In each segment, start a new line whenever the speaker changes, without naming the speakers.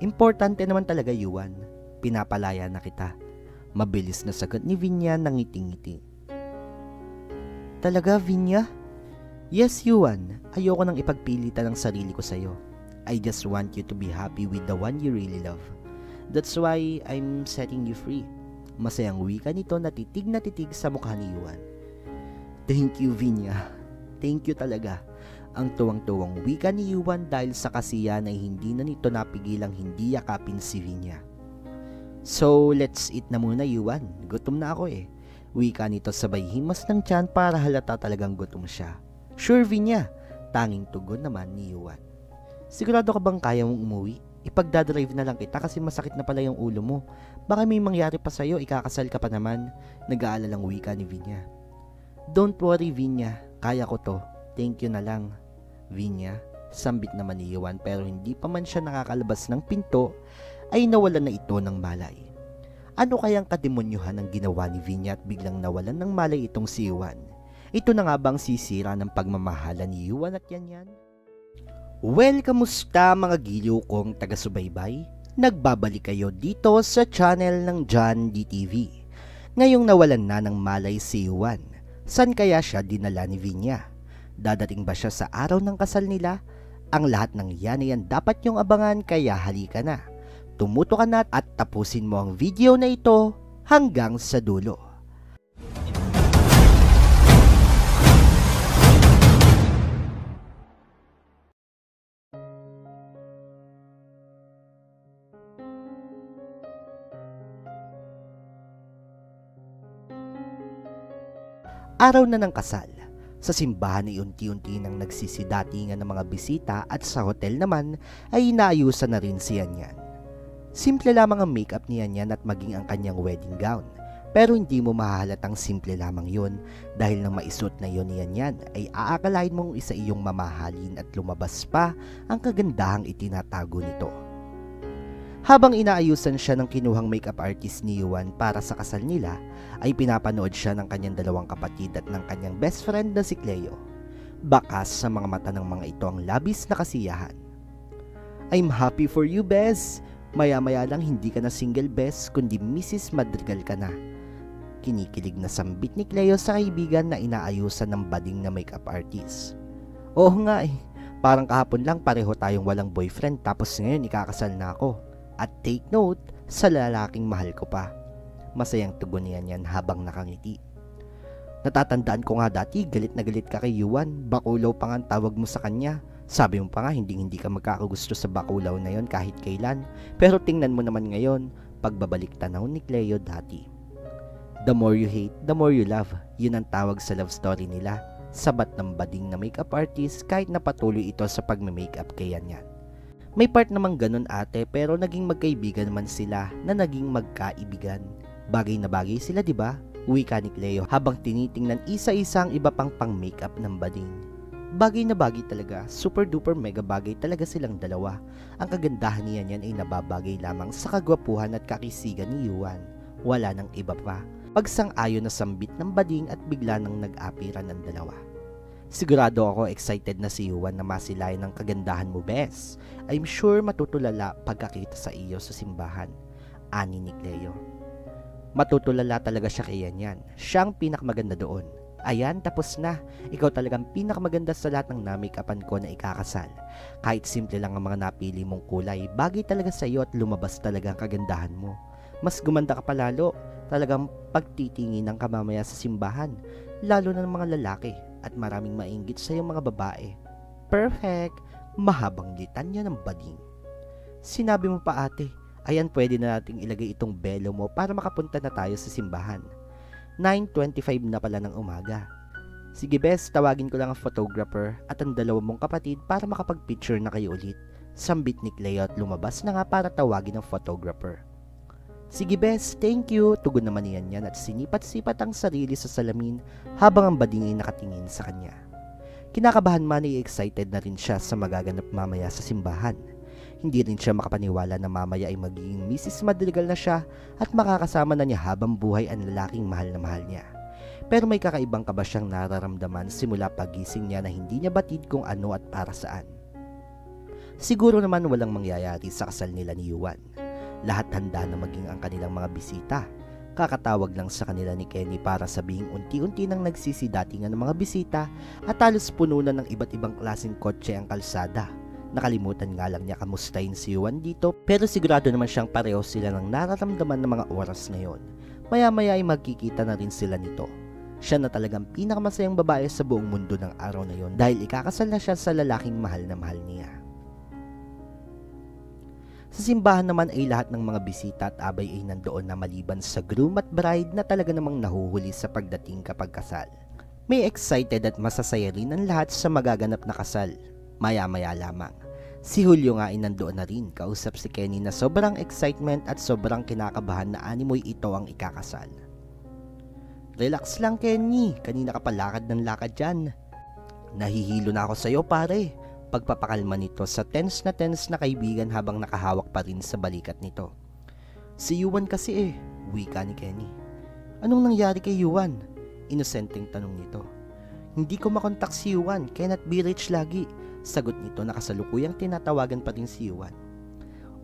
Importante naman talaga, Yuan. Pinapalaya na kita. Mabilis na sagot ni Vinya ng ngiti-ngiti. Talaga, Vinya? Yes, Yuan. Ayoko nang ipagpilitan ang sarili ko sa'yo. I just want you to be happy with the one you really love. That's why I'm setting you free. Masayang wika nito na titig sa mukha ni Yuan. Thank you, Vinya. Thank you talaga. Ang tuwang-tuwang wika ni Yuan dahil sa kasiyahan ay hindi na nito napigilang hindi yakapin si Vinya. So, let's eat na muna, Yuan. Gutom na ako eh. Wika nito sabay himas ng tiyan para halata talagang gutom siya. Sure, Vinya. Tanging tugon naman ni Yuan. Sigurado ka bang kaya mong umuwi? Ipagdadrive na lang kita kasi masakit na pala yung ulo mo. Baka may mangyari pa sa'yo, ikakasal ka pa naman. Nag-aalalang wika ni Vinya. Don't worry, Vinya. Kaya ko to. Thank you na lang. Vinya, sambit naman ni Yuan pero hindi pa man siya nakakalabas ng pinto ay nawalan na ito ng malay. Ano kayang kademonyuhan ang ginawa ni Vinya at biglang nawalan ng malay itong si Yuan? Ito na nga bang sisira ng pagmamahala ni Yuan at yan? Well, kamusta mga giliw kong taga-subaybay? Nagbabalik kayo dito sa channel ng John DTV. Ngayong nawalan na ng malay si Yuan, saan kaya siya dinala ni Vinya? Dadating ba siya sa araw ng kasal nila? Ang lahat ng yan ay dapat yung abangan kaya halika na. Tumuto ka na at tapusin mo ang video na ito hanggang sa dulo. Araw na ng kasal. Sa simbahan ay unti-unti nang nagsisidatingan ng mga bisita at sa hotel naman ay inaayusan na rin si Yan. Simple lamang ang makeup ni Yan at maging ang kanyang wedding gown. Pero hindi mo mahahalatang simple lamang yun dahil nang maisuot na yun ni Yan ay aakalain mong isa iyong mamahalin at lumabas pa ang kagandahang itinatago nito. Habang inaayusan siya ng kinuhang makeup artist ni Yuan para sa kasal nila, ay pinapanood siya ng kanyang dalawang kapatid at ng kanyang best friend na si Cleo. Bakas sa mga mata ng mga ito ang labis na kasiyahan. I'm happy for you, Bes. Maya-maya lang hindi ka na single, Bes, kundi Mrs. Madrigal ka na. Kinikilig na sambit ni Cleo sa kaibigan na inaayusan ng bading na makeup artist. Oo nga eh, parang kahapon lang pareho tayong walang boyfriend tapos ngayon ikakasal na ako. At take note, sa lalaking mahal ko pa. Masayang tugon niya yan habang nakangiti. Natatandaan ko nga dati, galit na galit ka kay Yuan. Bakulaw pa nga ang tawag mo sa kanya. Sabi mo pa nga hindi ka magkakagusto sa bakulaw na yon kahit kailan. Pero tingnan mo naman ngayon, pagbabalik tanaw ni Cleo dati. The more you hate, the more you love. Yun ang tawag sa love story nila. Sabat ng bading na makeup artist kahit napatuloy ito sa pagme-makeup kay Yan. May part namang ganun ate pero naging magkaibigan naman sila na naging magkaibigan. Bagay na bagay sila, di ba? Wika ni Cleo habang tinitingnan isa-isa ang iba pang pang-makeup ng bading. Bagay na bagay talaga, super duper mega bagay talaga silang dalawa. Ang kagandahan niya niyan ay nababagay lamang sa kagwapuhan at kakisigan ni Yuan. Wala nang iba pa. Pagsang-ayon na sambit ng bading at bigla nang nag-apira ng dalawa. Sigurado ako excited na si Yuan na masilayan ng kagandahan mo, Bes. I'm sure matutulala pagkakita sa iyo sa simbahan. Ani ni Cleo. Matutulala talaga siya kay Yan. Siya ang pinakamaganda doon. Ayan, tapos na. Ikaw talagang pinakamaganda sa lahat ng na-make-upan ko na ikakasal. Kahit simple lang ang mga napili mong kulay, bagay talaga sa iyo at lumabas talaga ang kagandahan mo. Mas gumanda ka pa lalo. Talagang pagtitinginan ka mamaya sa simbahan. Lalo na ng mga lalaki. At maraming mainggit sa iyong mga babae. Perfect! Mahabang litan niya ng bading. Sinabi mo pa ate, ayan pwede na nating ilagay itong belo mo para makapunta na tayo sa simbahan. 9:25 na pala ng umaga. Sige Bes, tawagin ko lang ang photographer at ang dalawa mong kapatid para makapag-picture na kayo ulit. Sambit ni Cleo at lumabas na nga para tawagin ang photographer. Sige Bes, thank you, tugon naman niyan at sinipat-sipat ang sarili sa salamin habang ang bading ay nakatingin sa kanya. Kinakabahan man ay excited na rin siya sa magaganap mamaya sa simbahan. Hindi rin siya makapaniwala na mamaya ay magiging Mrs. Madrigal na siya at makakasama na niya habang buhay ang lalaking mahal na mahal niya. Pero may kakaibang kaba siyang nararamdaman simula pagising niya na hindi niya batid kung ano at para saan. Siguro naman walang mangyayari sa kasal nila ni Yuan. Lahat handa na maging ang kanilang mga bisita. Kakatawag lang sa kanila ni Kenny para sabihing unti-unti nang nagsisidatingan ng mga bisita at halos puno na ng iba't ibang klaseng kotse ang kalsada. Nakalimutan nga lang niya kamustahin si Yuan dito, pero sigurado naman siyang pareho sila ng nararamdaman ng mga oras na yon. Maya-maya ay magkikita na rin sila nito. Siya na talagang pinakamasayang babae sa buong mundo ng araw na yon dahil ikakasal na siya sa lalaking mahal na mahal niya. Sa simbahan naman ay lahat ng mga bisita at abay ay nandoon na maliban sa groom at bride na talaga namang nahuhuli sa pagdating kapag kasal. May excited at masasaya rin ang lahat sa magaganap na kasal. Maya-maya lamang. Si Julio nga ay nandoon na rin, kausap si Kenny na sobrang excitement at sobrang kinakabahan na animoy ito ang ikakasal. Relax lang Kenny, kanina ka pa lakad ng lakad dyan. Nahihilo na ako sa'yo pare. Pagpapakalma nito sa tense na kaibigan habang nakahawak pa rin sa balikat nito. Si Yuan kasi wika ni Kenny. Anong nangyari kay Yuan? Inosenteng tanong nito. Hindi ko makontak si Yuan, cannot be reached lagi. Sagot nito na kasalukuyang tinatawagan pa rin si Yuan.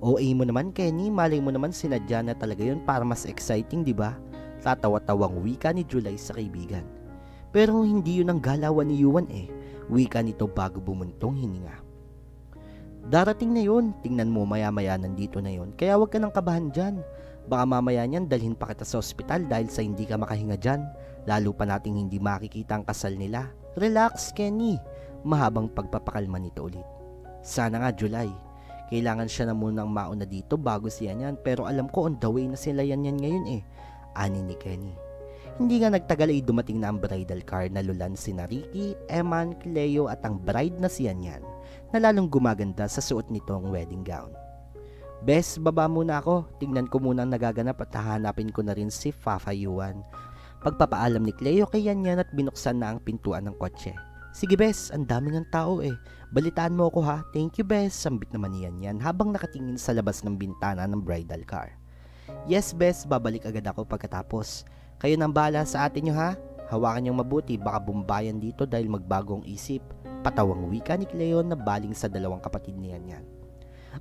OA mo naman Kenny, malay mo naman sinadya na talaga yun para mas exciting diba? Tatawa-tawang wika ni July sa kaibigan. Pero hindi yun ang galawan ni Yuan wika nito bago bumuntong hininga. Darating na yun, tingnan mo maya-maya nandito na yun, kaya wag ka nang kabahan dyan. Baka mamaya niyan dalhin pa kita sa ospital dahil sa hindi ka makahinga dyan, lalo pa nating hindi makikita ang kasal nila. Relax Kenny, mahabang pagpapakalma nito ulit. Sana nga July, kailangan siya na munang mauna dito bago siya niyan, pero alam ko on the way na sila yan ngayon ani ni Kenny. Hindi nga nagtagal ay dumating na ang bridal car na lulan sina Ricky, Eman, Cleo at ang bride na si Yan na lalong gumaganda sa suot nitong wedding gown. Bes, baba muna ako, tingnan ko muna ang nagaganap at hahanapin ko na rin si Fafa Yuan. Pagpapaalam ni Cleo kay Yan at binuksan na ang pintuan ng kotse. Sige Bes, ang daming ng tao Balitaan mo ako ha, thank you Bes, sambit naman ni Yan habang nakatingin sa labas ng bintana ng bridal car. Yes Bes, babalik agad ako pagkatapos. Kayo nang bahala sa atin nyo ha. Hawakan niyong mabuti, baka bumbayan dito dahil magbagong isip. Patawang wika ni Cleo na baling sa dalawang kapatid ni Yan.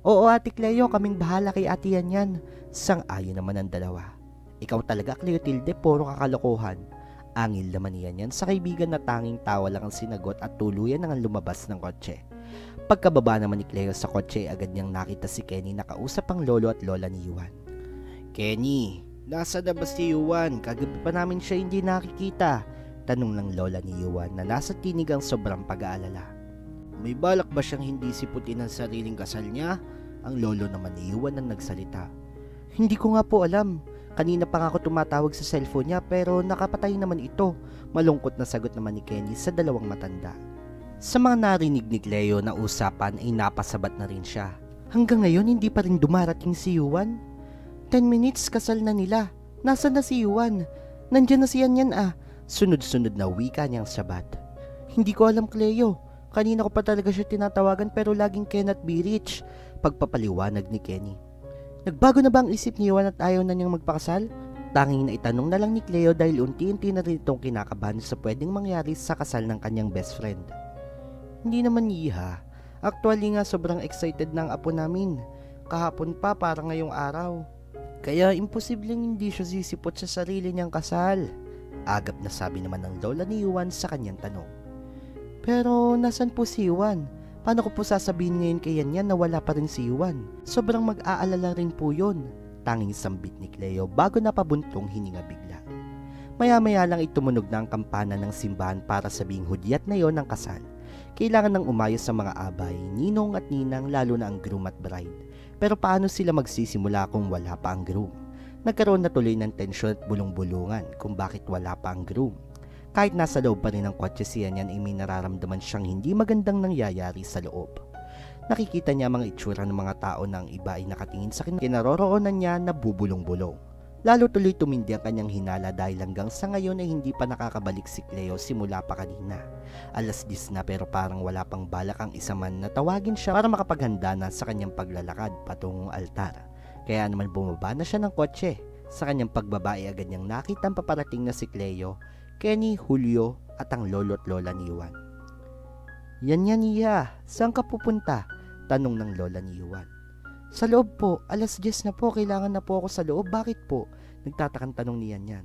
Oo ate Cleo, kaming bahala kay ate Yan. Sang-ayon naman ang dalawa. Ikaw talaga Cleotilde, puro kakalokohan. Angil naman ni Yan sa kaibigan na tanging tawa lang ang sinagot at tuluyan nang lumabas ng kotse. Pagkababa naman ni Cleo sa kotse, agad niyang nakita si Kenny na kausap ang lolo at lola ni Yuan. Kenny, nasa na ba si Yuan? Kagabi pa namin siya hindi nakikita. Tanong ng lola ni Yuan na nasa tinig ang sobrang pag-aalala. May balak ba siyang hindi siputin ang sariling kasal niya? Ang lolo naman ni Yuan ang nagsalita. Hindi ko nga po alam. Kanina pa nga ako tumatawag sa cellphone niya pero nakapatay naman ito. Malungkot na sagot naman ni Kenny sa dalawang matanda. Sa mga narinig ni Cleo na usapan ay napasabat na rin siya. Hanggang ngayon hindi pa rin dumarating si Yuan? 10 minutes kasal na nila. Nasaan na si Yuan? Nandiyan na si Yan Sunod-sunod na wika niyang sabat. Hindi ko alam Cleo. Kanina ko pa talaga siya tinatawagan pero laging cannot be reached. Pagpapaliwanag ni Kenny. Nagbago na ba ang isip ni Yuan at ayaw na niyang magpakasal? Tanging na itanong na lang ni Cleo dahil unti-unti na rin itong kinakabahan sa pwedeng mangyari sa kasal ng kanyang best friend. Hindi naman iha. Actually nga sobrang excited ng apo namin. Kahapon pa para ngayong araw. Kaya imposibleng hindi siya sisipot sa sarili niyang kasal. Agap na sabi naman ng lola ni Yuan sa kanyang tanong. Pero nasan po si Yuan? Paano ko po sasabihin ngayon kay Yan na wala pa rin si Yuan? Sobrang mag-aalala rin po yun. Tanging sambit ni Cleo bago napabuntong hininga bigla. Maya-maya lang itumunog na ang kampana ng simbahan para sabing hudyat na yon ng kasal. Kailangan nang umayos sa mga abay, ninong at ninang lalo na ang groom at bride. Pero paano sila magsisimula kung wala pa ang groom? Nagkaroon na tuloy ng tensyon at bulong-bulungan kung bakit wala pa ang groom. Kahit nasa loob pa rin ng kotse si Yan ay may nararamdaman siyang hindi magandang nangyayari sa loob. Nakikita niya mga itsura ng mga tao na ang iba ay nakatingin sa kinaroroonan niya na bubulong-bulong. Lalo tuloy tumindi ang kanyang hinala dahil hanggang sa ngayon ay hindi pa nakakabalik si Cleo simula pa kanina. 10:00 na pero parang wala pang balak ang isa man na tawagin siya para makapaghanda na sa kanyang paglalakad patungong altar. Kaya naman bumaba na siya ng kotse. Sa kanyang pagbaba ay agad niyang nakita ang paparating na si Cleo, Kenny, Julio at ang lolo at lola ni Yuan. Yan iya, saan ka pupunta? Tanong ng lola ni Yuan. Sa loob po, 10:00 na po, kailangan na po ako sa loob, bakit po? Nagtatakang tanong ni Yan.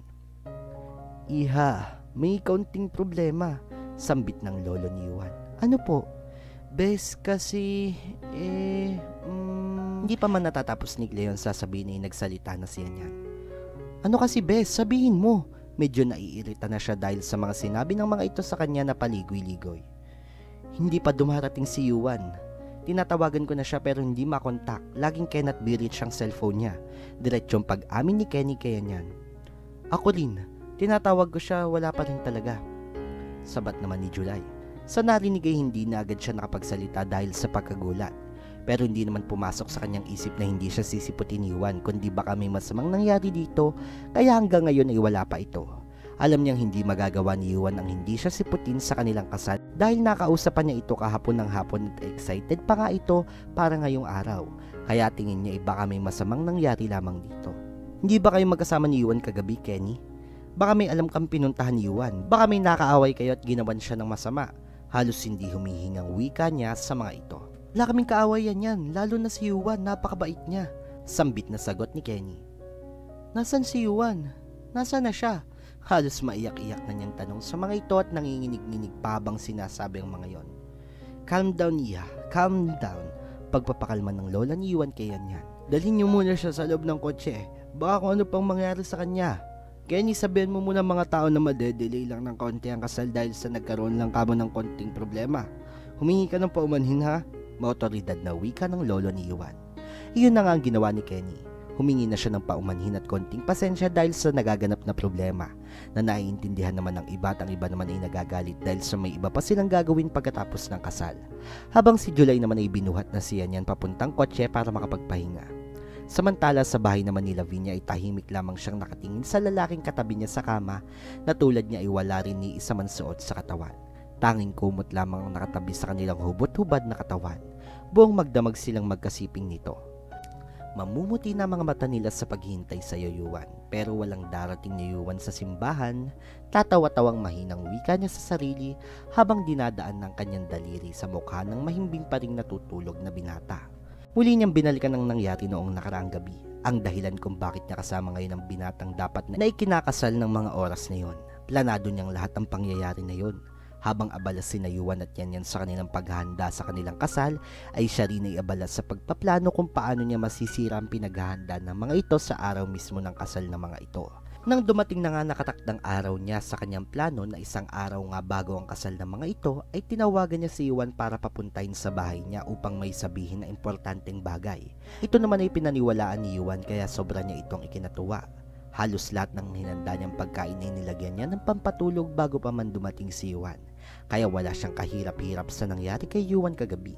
Iha, may kaunting problema, sambit ng lolo ni Yuan. Ano po? Bes, kasi, Hindi pa man natatapos ni Cleon sasabihin ay nagsalita na si Yan. Ano kasi Bes, sabihin mo. Medyo naiirita na siya dahil sa mga sinabi ng mga ito sa kanya na paligoy-ligoy. Hindi pa dumarating si Yuan. Tinatawagan ko na siya pero hindi makontak. Laging cannot be reached ang cellphone niya. Diretsong pag-amin ni Kenny kay Yan. Ako rin, tinatawag ko siya, wala pa rin talaga. Sabat naman ni July. Sa narinig ay hindi na agad siya nakapagsalita dahil sa pagkagulat. Pero hindi naman pumasok sa kanyang isip na hindi siya sisiputin ni Yuan kundi baka may masamang nangyari dito kaya hanggang ngayon ay wala pa ito. Alam niyang hindi magagawa ni Yuan ang hindi siya siputin sa kanilang kasal dahil nakausapan niya ito kahapon ng hapon at excited pa nga ito para ngayong araw. Kaya tingin niya ay baka may masamang nangyari lamang dito. Hindi ba kayo magkasama ni Yuan kagabi, Kenny? Baka may alam kang pinuntahan ni Yuan. Baka may nakaaway kayo at ginawan siya ng masama. Halos hindi humihingang wika niya sa mga ito. Wala kaming kaawayan yan, lalo na si Yuan, napakabait niya. Sambit na sagot ni Kenny. Nasaan si Yuan? Nasaan na siya? Halos maiyak-iyak na niyang tanong sa mga ito at nanginginig-nginig pa habang sinasabi ang mga yon. Calm down, Iha, calm down. Pagpapakalma ng lola ni Yuan kay Yan. Dalhin niyo muna siya sa loob ng kotse. Baka kung ano pang mangyari sa kanya. Kenny, sabihin mo muna mga tao na madedelay lang ng konti ang kasal dahil sa nagkaroon lang kamo ng konting problema. Humingi ka ng paumanhin ha? Maotoridad na wika ng lolo ni Yuan. Iyon na nga ang ginawa ni Kenny. Humingi na siya ng paumanhin at konting pasensya dahil sa nagaganap na problema na naiintindihan naman ng iba at ang iba naman ay nagagalit dahil sa may iba pa silang gagawin pagkatapos ng kasal. Habang si July naman ay binuhat na siya niyan papuntang kotse para makapagpahinga. Samantala sa bahay naman ni Lavinia ay tahimik lamang siyang nakatingin sa lalaking katabi niya sa kama na tulad niya ay wala rin ni isa man suot sa katawan. Tanging kumot lamang ang nakatabi sa kanilang hubot-hubad na katawan. Buong magdamag silang magkasiping nito. Mamumuti na mga mata nila sa paghihintay sa Yuan pero walang darating ni Yuan sa simbahan. Tatawa-tawang mahinang wika niya sa sarili habang dinadaan ng kanyang daliri sa mukha ng mahimbing pa ring natutulog na binata. Muli niyang binalikan ang nangyari noong nakaraang gabi. Ang dahilan kung bakit niya kasama ngayon ang binatang dapat na ikinakasal ng mga oras na yon. Planado niyang lahat ang pangyayari na yon. Habang abala sina Yuan at Yan sa kanilang paghahanda sa kanilang kasal, ay siya rin ay abala sa pagpaplano kung paano niya masisira ang pinaghahanda ng mga ito sa araw mismo ng kasal ng mga ito. Nang dumating na nga nakatakdang araw niya sa kanyang plano na isang araw nga bago ang kasal ng mga ito, ay tinawagan niya si Yuan para papuntahin sa bahay niya upang may sabihin na importanteng bagay. Ito naman ay pinaniwalaan ni Yuan kaya sobra niya itong ikinatuwa. Halos lahat ng hinanda niyang pagkain ay nilagyan niya ng pampatulog bago pa man dumating si Yuan. Kaya wala siyang kahirap-hirap sa nangyari kay Yuan kagabi.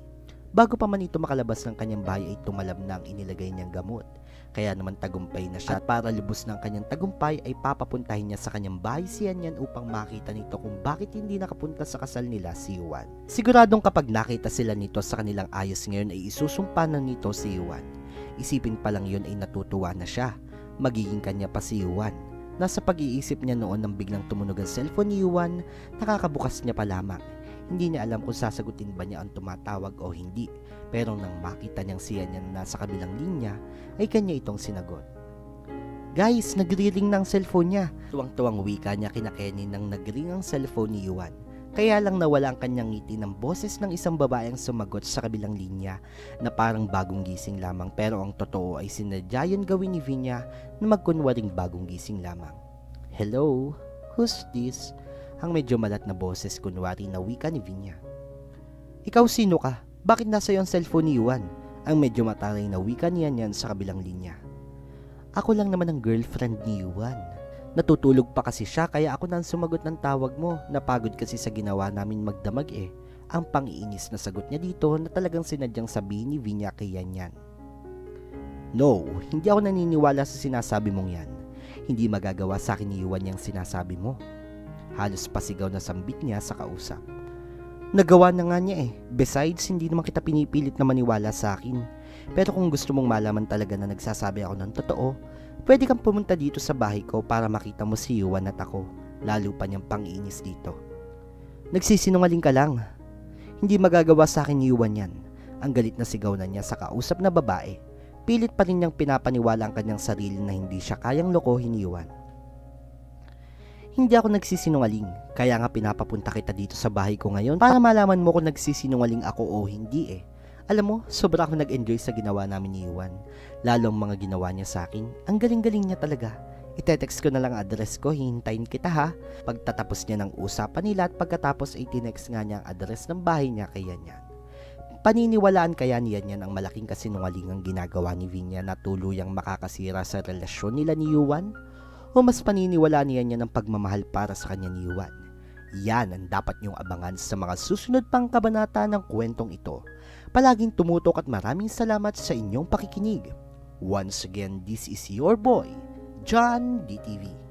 Bago pa man ito makalabas ng kanyang bahay ay tumalab na ang inilagay niyang gamot. Kaya naman tagumpay na siya at para lubos ng kanyang tagumpay ay papapuntahin niya sa kanyang bahay si Yan upang makita nito kung bakit hindi nakapunta sa kasal nila si Yuan. Siguradong kapag nakita sila nito sa kanilang ayos ngayon ay isusumpa na nito si Yuan. Isipin pa lang yun ay natutuwa na siya. Magiging kanya pa si Yuan. Nasa pag-iisip niya noon nang biglang tumunog ang cellphone ni Yuan, nakakabukas niya pa lamang. Hindi niya alam kung sasagutin ba niya ang tumatawag o hindi. Pero nang makita niyang siya niya na nasa kabilang linya, ay kanya itong sinagot. Guys, nagri-ring ng cellphone niya. Tuwang-tuwang wika niya kina Kenny nang nagring ang cellphone ni Yuan. Kaya lang nawala ang kanyang ngiti ng boses ng isang babaeng sumagot sa kabilang linya na parang bagong gising lamang pero ang totoo ay sinadya yun gawin ni Vinya na magkunwaring bagong gising lamang. Hello? Who's this? Ang medyo malat na boses kunwari na wika ni Vinya. Ikaw sino ka? Bakit nasa yung cellphone ni Yuan? Ang medyo mataray na wika niya niyan sa kabilang linya. Ako lang naman ang girlfriend ni Yuan. Natutulog pa kasi siya kaya ako nang sumagot ng tawag mo. Napagod kasi sa ginawa namin magdamag eh. Ang pangiinis na sagot niya dito na talagang sinadyang sabihin ni Vinya kay Yan. No, hindi ako naniniwala sa sinasabi mong yan. Hindi magagawa sa akin ni Yuan yung sinasabi mo. Halos pasigaw na sambit niya sa kausap. Nagawa na nga niya eh. Besides, hindi naman kita pinipilit na maniwala sa akin. Pero kung gusto mong malaman talaga na nagsasabi ako ng totoo, pwede kang pumunta dito sa bahay ko para makita mo si Yuan at ako. Lalo pa niyang pangiinis dito. Nagsisinungaling ka lang. Hindi magagawa sa akin ni Yuan yan. Ang galit na sigaw na niya sa kausap na babae. Pilit pa rin niyang pinapaniwala ang kanyang sarili na hindi siya kayang lokohin ni Yuan. Hindi ako nagsisinungaling, kaya nga pinapapunta kita dito sa bahay ko ngayon para malaman mo kung nagsisinungaling ako o hindi eh. Alam mo, sobra ako nag-enjoy sa ginawa namin ni Yuan. Lalo ang mga ginawa niya sa akin, ang galing-galing niya talaga. Ite-text ko na lang address ko, hihintayin kita ha. Pagtatapos niya ng usapan nila at pagkatapos ay tinext nga niya ang address ng bahay niya kay Yan. Paniniwalaan kaya ni Yan ang malaking kasinungalingang ginagawa ni Vinya na tuluyang makakasira sa relasyon nila ni Yuan? O mas paniniwalaan niya ng pagmamahal para sa kanya ni Yuan? Yan ang dapat niyong abangan sa mga susunod pang kabanata ng kwentong ito. Palaging tumutok at maraming salamat sa inyong pakikinig. Once again, this is your boy, John DTV.